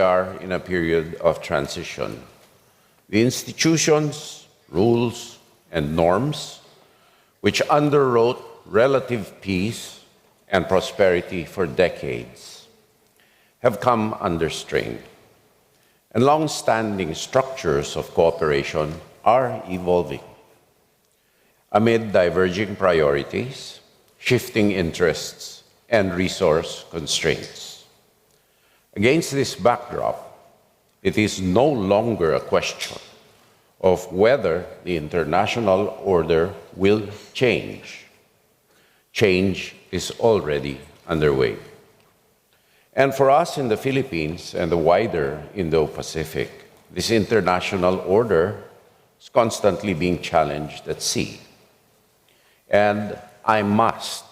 are in a period of transition. The institutions, rules, and norms which underwrote relative peace and prosperity for decades have come under strain, and long-standing structures of cooperation are evolving amid diverging priorities, shifting interests, and resource constraints. Against this backdrop, it is no longer a question of whether the international order will change. Change is already underway. And for us in the Philippines and the wider Indo-Pacific, this international order is constantly being challenged at sea. And I must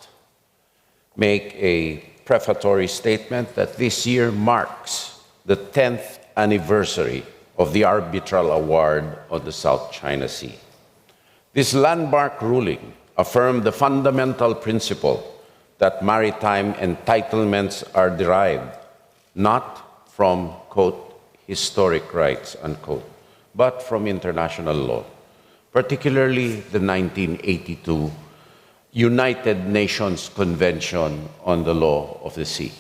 make a prefatory statement that this year marks the 10th anniversary of the arbitral award on the South China Sea. This landmark ruling affirmed the fundamental principle that maritime entitlements are derived not from, quote, historic rights, unquote, but from international law, particularly the 1982 United Nations Convention on the Law of the Sea.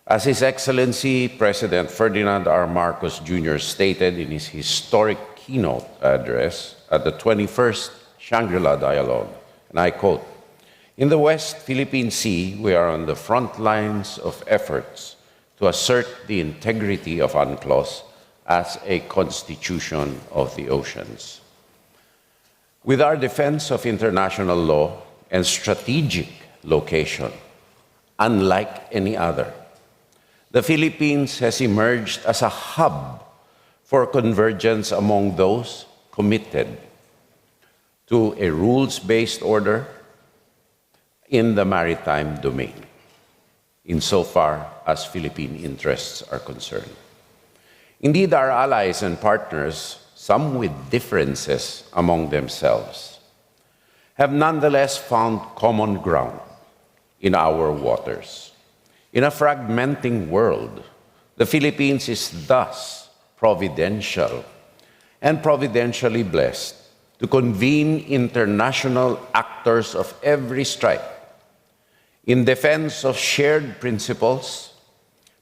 As His Excellency President Ferdinand R. Marcos Jr. stated in his historic keynote address at the 21st Shangri-La Dialogue, and I quote, "In the West Philippine Sea, we are on the front lines of efforts to assert the integrity of UNCLOS as a constitution of the oceans. With our defense of international law and strategic location, unlike any other, the Philippines has emerged as a hub for convergence among those committed to a rules-based order in the maritime domain, insofar as Philippine interests are concerned. Indeed, our allies and partners, some with differences among themselves, have nonetheless found common ground in our waters. In a fragmenting world, the Philippines is thus providential and providentially blessed to convene international actors of every stripe in defense of shared principles,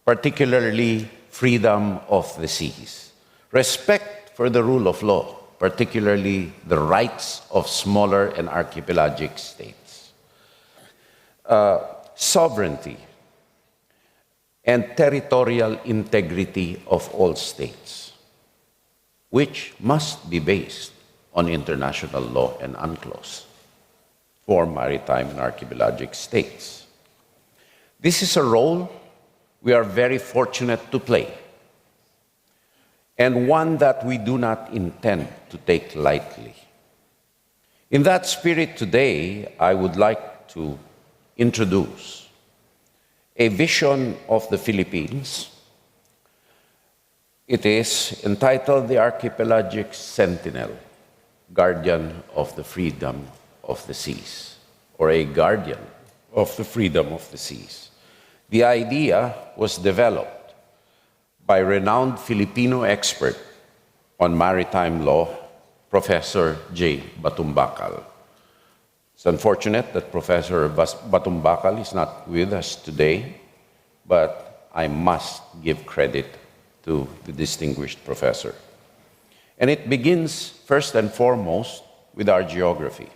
particularly freedom of the seas, respect for the rule of law, particularly the rights of smaller and archipelagic states, sovereignty and territorial integrity of all states, which must be based on international law and UNCLOS for maritime and archipelagic states. This is a role we are very fortunate to play, and one that we do not intend to take lightly. In that spirit today, I would like to introduce a vision of the Philippines. It is entitled The Archipelagic Sentinel, Guardian of the Freedom of the Seas, or a Guardian of the Freedom of the Seas. The idea was developed by renowned Filipino expert on maritime law, Professor J. Batumbacal. It's unfortunate that Professor Batumbacal is not with us today, but I must give credit to the distinguished professor. And it begins first and foremost with our geography.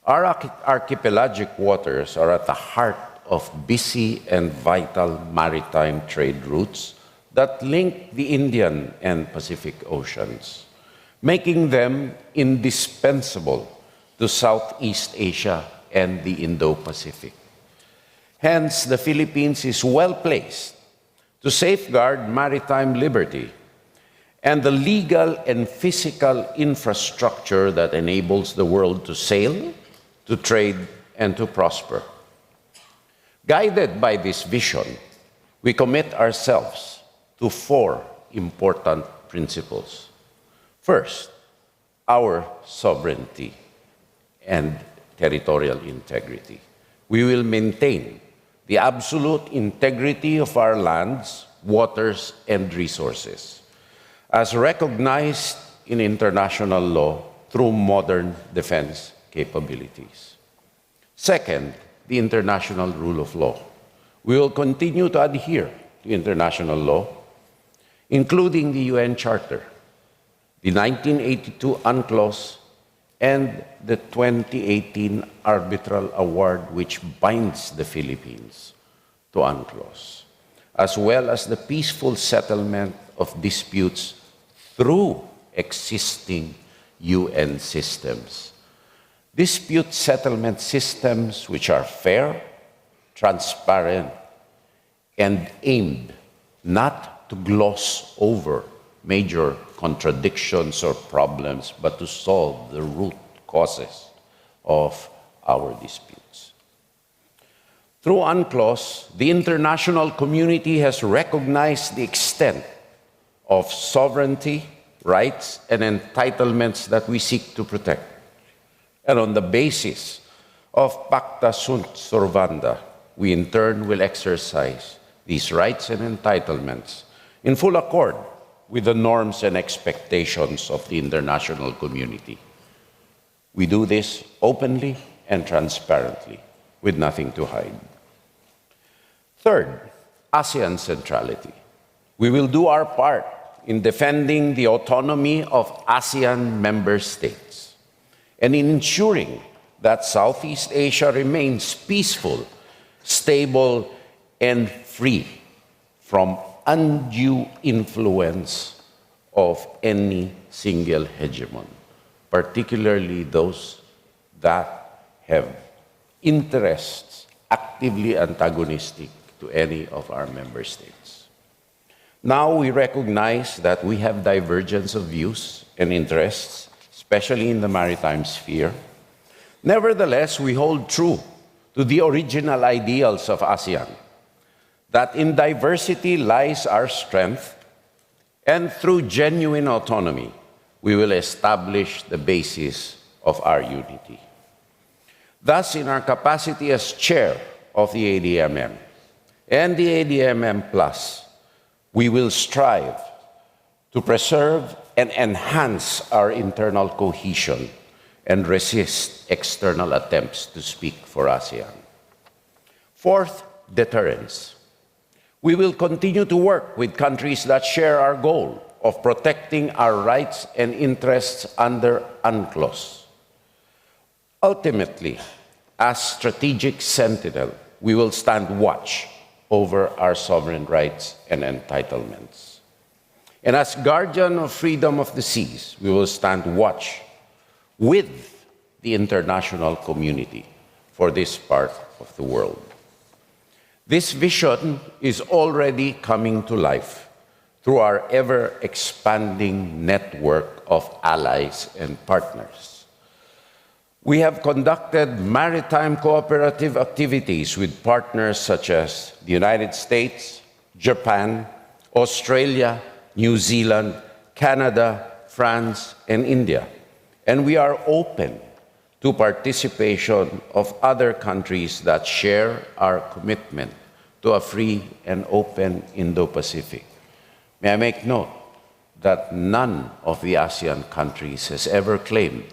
Our archipelagic waters are at the heart of busy and vital maritime trade routes that link the Indian and Pacific Oceans, making them indispensable to Southeast Asia and the Indo-Pacific. Hence, the Philippines is well placed to safeguard maritime liberty and the legal and physical infrastructure that enables the world to sail, to trade, and to prosper. Guided by this vision, we commit ourselves to four important principles. First, our sovereignty and territorial integrity. We will maintain the absolute integrity of our lands, waters, and resources, as recognized in international law through modern defense capabilities. Second, the international rule of law. We will continue to adhere to international law, including the UN Charter, the 1982 UNCLOS, and the 2018 Arbitral Award, which binds the Philippines to UNCLOS, as well as the peaceful settlement of disputes through existing UN systems. Dispute settlement systems which are fair, transparent, and aimed not to gloss over major contradictions or problems, but to solve the root causes of our disputes. Through UNCLOS, the international community has recognized the extent of sovereignty, rights, and entitlements that we seek to protect. And on the basis of Pacta Sunt Servanda, we in turn will exercise these rights and entitlements in full accord with the norms and expectations of the international community. We do this openly and transparently, with nothing to hide. Third, ASEAN centrality. We will do our part in defending the autonomy of ASEAN member states and in ensuring that Southeast Asia remains peaceful, stable, and free from undue influence of any single hegemon, particularly those that have interests actively antagonistic to any of our member states. Now we recognize that we have divergence of views and interests, especially in the maritime sphere. Nevertheless, we hold true to the original ideals of ASEAN, that in diversity lies our strength, and through genuine autonomy, we will establish the basis of our unity. Thus, in our capacity as chair of the ADMM and the ADMM Plus, we will strive to preserve and enhance our internal cohesion and resist external attempts to speak for ASEAN. Fourth, deterrence. We will continue to work with countries that share our goal of protecting our rights and interests under UNCLOS. Ultimately, as strategic sentinel, we will stand watch over our sovereign rights and entitlements. And as guardian of freedom of the seas, we will stand watch with the international community for this part of the world. This vision is already coming to life through our ever-expanding network of allies and partners. We have conducted maritime cooperative activities with partners such as the United States, Japan, Australia, New Zealand, Canada, France, and India. And we are open to participation of other countries that share our commitment to a free and open Indo-Pacific. May I make note that none of the ASEAN countries has ever claimed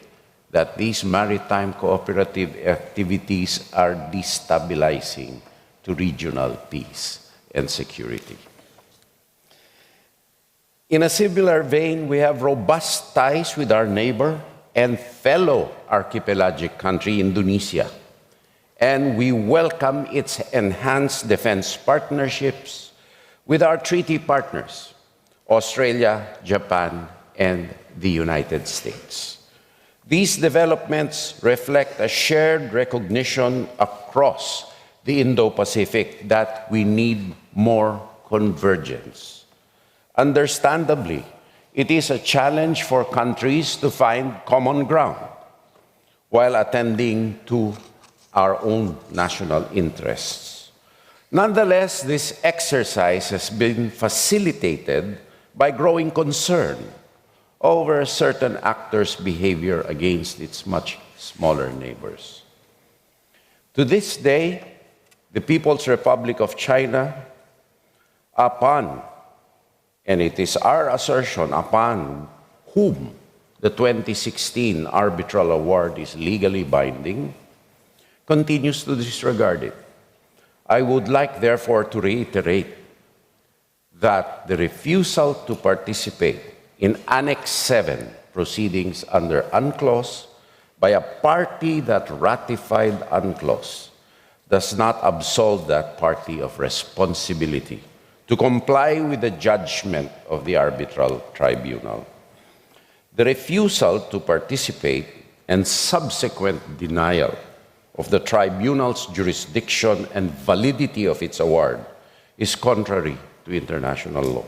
that these maritime cooperative activities are destabilizing to regional peace and security. In a similar vein, we have robust ties with our neighbor and fellow archipelagic country, Indonesia, and we welcome its enhanced defense partnerships with our treaty partners, Australia, Japan, and the United States. These developments reflect a shared recognition across the Indo-Pacific that we need more convergence. Understandably, it is a challenge for countries to find common ground while attending to our own national interests. Nonetheless, this exercise has been facilitated by growing concern over certain actors' behavior against its much smaller neighbors. To this day, the People's Republic of China, upon And it is our assertion upon whom the 2016 arbitral award is legally binding, continues to disregard it. I would like, therefore, to reiterate that the refusal to participate in Annex 7 proceedings under UNCLOS by a party that ratified UNCLOS does not absolve that party of responsibility to comply with the judgment of the arbitral tribunal. The refusal to participate and subsequent denial of the tribunal's jurisdiction and validity of its award is contrary to international law.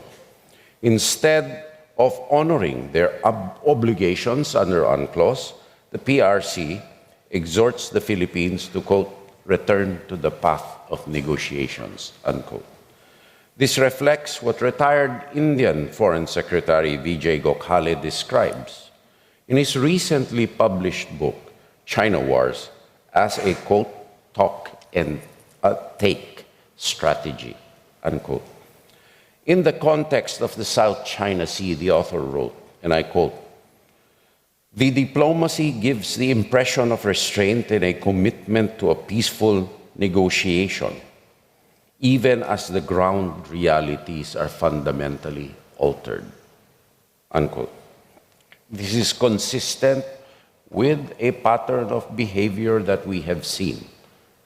Instead of honoring their obligations under UNCLOS, the PRC exhorts the Philippines to, quote, return to the path of negotiations, unquote. This reflects what retired Indian Foreign Secretary Vijay Gokhale describes in his recently published book, China Wars, as a, quote, talk and take strategy, unquote. In the context of the South China Sea, the author wrote, and I quote, the diplomacy gives the impression of restraint and a commitment to a peaceful negotiation, even as the ground realities are fundamentally altered, unquote. This is consistent with a pattern of behavior that we have seen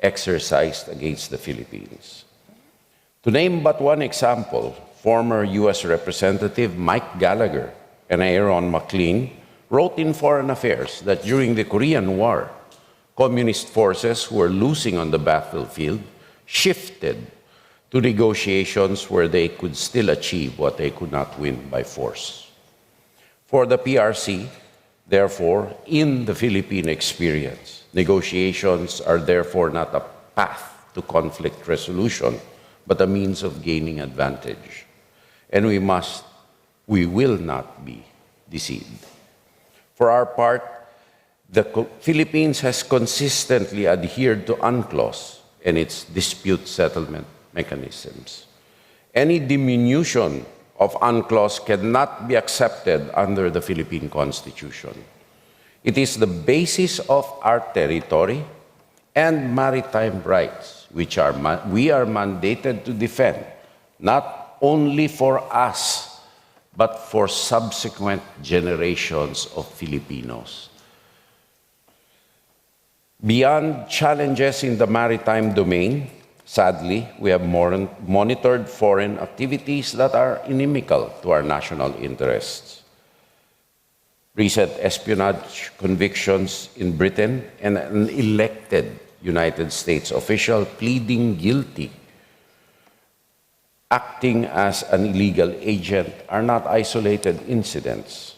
exercised against the Philippines. To name but one example, former U.S. Representative Mike Gallagher and Aaron McLean wrote in Foreign Affairs that during the Korean War, communist forces who were losing on the battlefield shifted to negotiations where they could still achieve what they could not win by force. For the PRC, therefore, in the Philippine experience, negotiations are therefore not a path to conflict resolution, but a means of gaining advantage. And we will not be deceived. For our part, the Philippines has consistently adhered to UNCLOS and its dispute settlement mechanisms. Any diminution of UNCLOS cannot be accepted under the Philippine Constitution. It is the basis of our territory and maritime rights, which we are mandated to defend, not only for us, but for subsequent generations of Filipinos. Beyond challenges in the maritime domain, sadly, we have monitored foreign activities that are inimical to our national interests. Recent espionage convictions in Britain and an elected United States official pleading guilty, acting as an illegal agent, are not isolated incidents.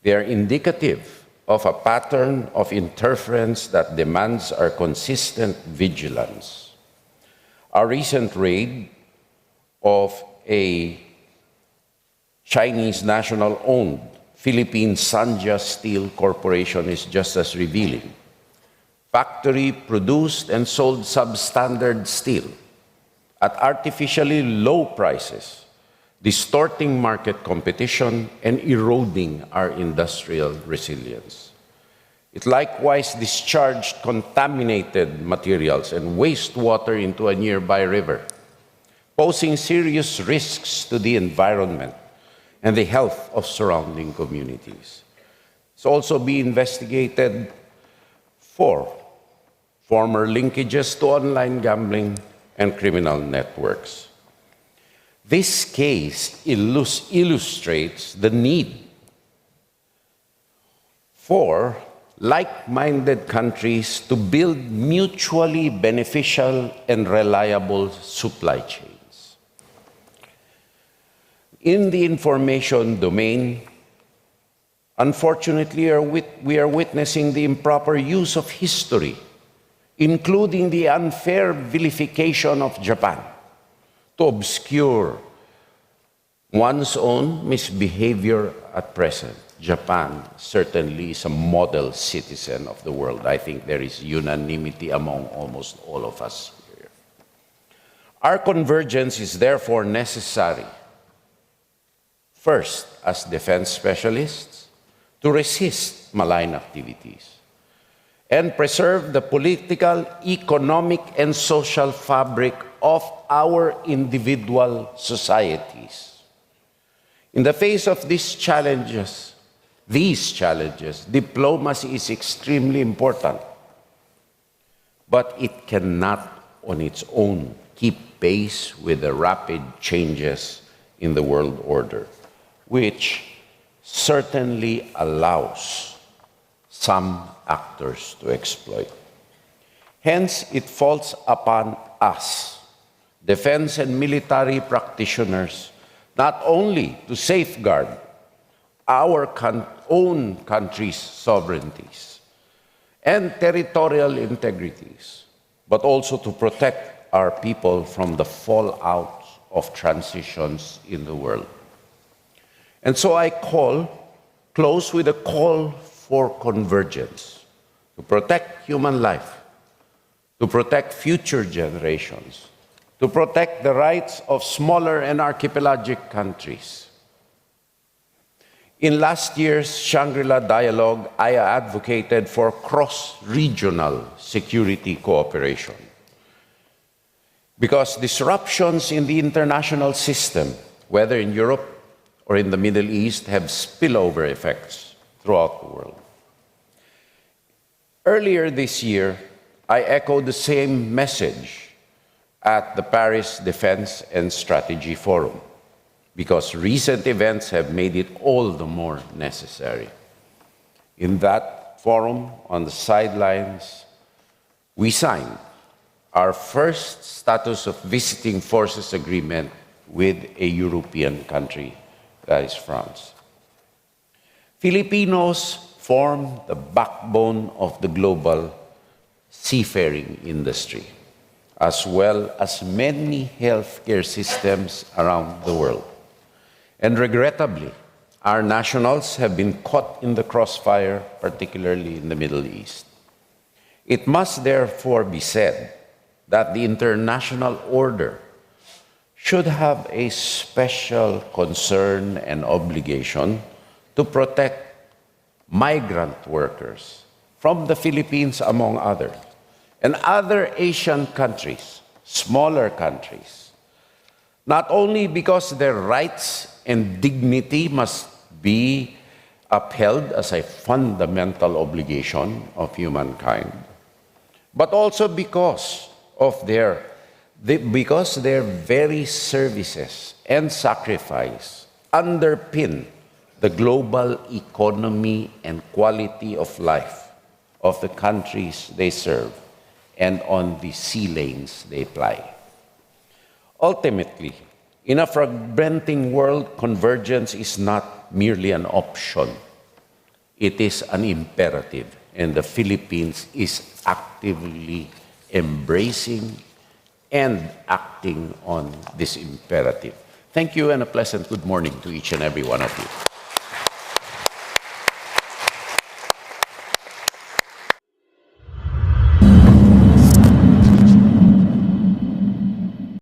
They are indicative of a pattern of interference that demands our consistent vigilance. Our recent raid of a Chinese national-owned Philippine Sanja Steel Corporation is just as revealing. Factory produced and sold substandard steel at artificially low prices, distorting market competition and eroding our industrial resilience. It likewise discharged contaminated materials and wastewater into a nearby river, posing serious risks to the environment and the health of surrounding communities. It's also being investigated for former linkages to online gambling and criminal networks. This case illustrates the need for like-minded countries to build mutually beneficial and reliable supply chains. In the information domain, unfortunately, we are witnessing the improper use of history, including the unfair vilification of Japan, to obscure one's own misbehavior at present. Japan certainly is a model citizen of the world. I think there is unanimity among almost all of us here. Our convergence is therefore necessary first as defense specialists, to resist malign activities and preserve the political, economic, and social fabric of our individual societies. In the face of these challenges, diplomacy is extremely important, but it cannot on its own keep pace with the rapid changes in the world order, which certainly allows some actors to exploit. Hence, it falls upon us, defense and military practitioners, not only to safeguard our own country's sovereignties and territorial integrities, but also to protect our people from the fallout of transitions in the world. And so I close with a call for convergence, to protect human life, to protect future generations, to protect the rights of smaller and archipelagic countries. In last year's Shangri-La Dialogue, I advocated for cross-regional security cooperation because disruptions in the international system, whether in Europe or in the Middle East, have spillover effects throughout the world. Earlier this year, I echoed the same message at the Paris Defense and Strategy Forum, because recent events have made it all the more necessary. In that forum, on the sidelines, we signed our first status of visiting forces agreement with a European country, that is France. Filipinos form the backbone of the global seafaring industry, as well as many healthcare systems around the world. And regrettably, our nationals have been caught in the crossfire, particularly in the Middle East. It must therefore be said that the international order should have a special concern and obligation to protect migrant workers from the Philippines, among others, and other Asian countries, smaller countries, not only because their rights and dignity must be upheld as a fundamental obligation of humankind, but also because their very services and sacrifice underpin the global economy and quality of life of the countries they serve and on the sea lanes they ply. Ultimately, in a fragmenting world, convergence is not merely an option. It is an imperative, and the Philippines is actively embracing and acting on this imperative. Thank you, and a pleasant good morning to each and every one of you.